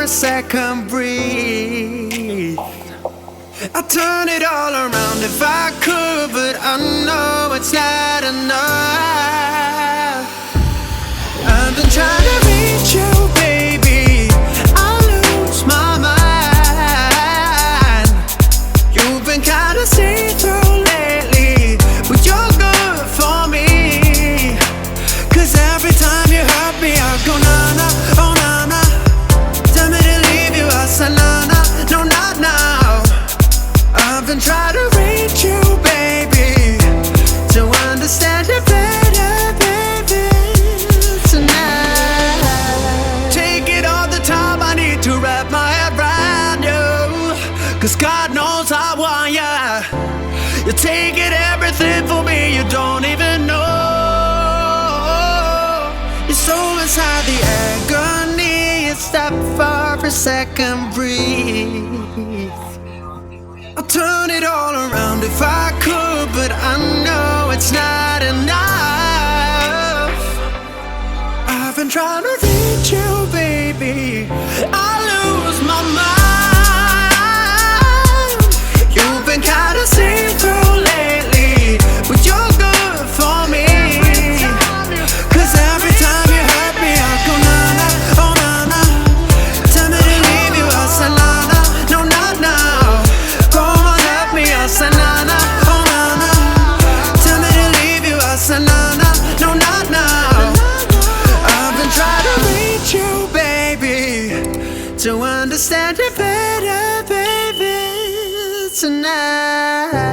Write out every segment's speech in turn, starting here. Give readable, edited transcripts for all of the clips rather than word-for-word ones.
a second breathe. I'd turn it all around if I could, but I know it's not enough. I've been trying to reach you, baby, I lose my mind. You've been kinda see-through lately, but you're good for me. Cause every time you hurt me, I go na-na, oh na-na. Tell me to leave you, I say na-na, no not now. I've been trying to reach you, baby, to understand you better, baby, tonight. Take it all the time, I need to wrap my head around you. Cause God knows I want ya. You're taking everything for me, you don't even know. You're so inside the agony, you stop for a second breathe. I'll turn it all around if I could, but I know it's not enough. I've been trying to reach you, baby, I lose my mind. You've been kinda see-through lately, but you're good for me. Cause every time you hurt me, I go na-na, oh na-na. Tell me to leave you, I say na-na, no not now. I say na-na, oh na-na. Tell me to leave you, I say na-na, no not now. I've been trying to reach you, baby, to understand you better, baby, tonight.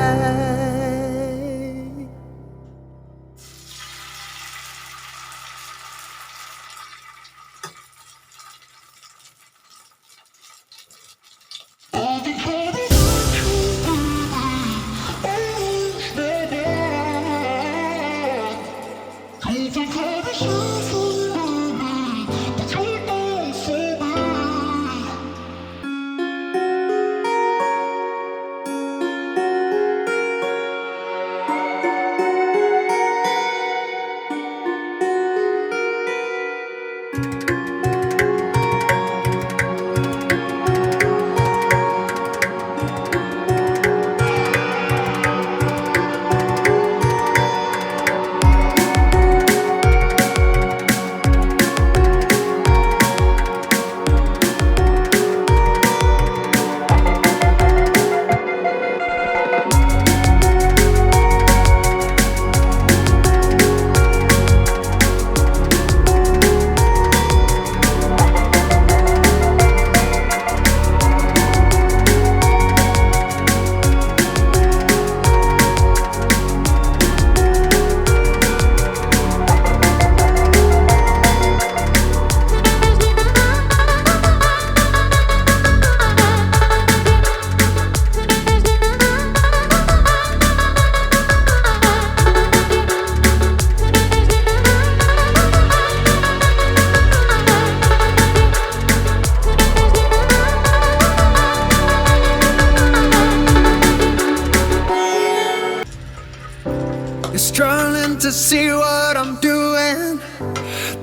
Struggling to see what I'm doing.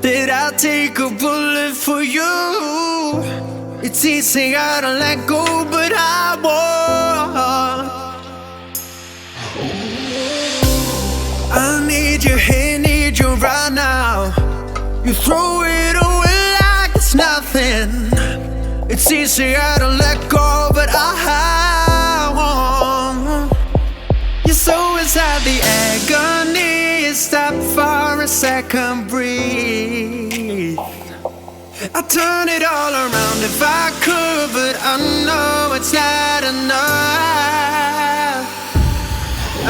Did I take a bullet for you? It's easy, I don't let go, but I won't. I need you here, need you right now. You throw it away like it's nothing. It's easy, I don't let go, but I won't. You're so inside the agony, you stop for a second breathe. I'd turn it all around if I could, but I know it's not enough.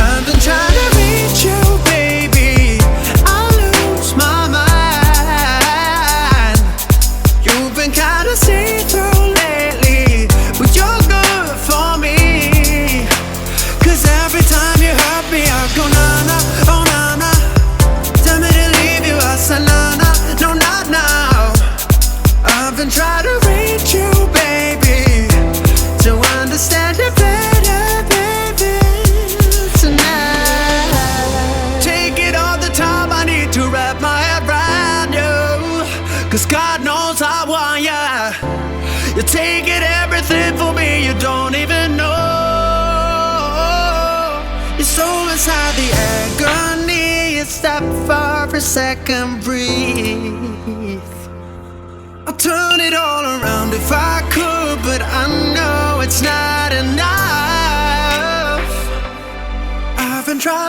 I've been trying to reach you, baby, I lose my mind. You've been kinda see-through lately, but you're good for me. Cause every time you hurt me, I go na-na, oh na-na. Tell me to leave you, I say na-na, no not now. I've been trying to reach you, baby, to understand you better. stop for a second, breathe. I'll turn it all around if I could, but I know it's not enough. I've been trying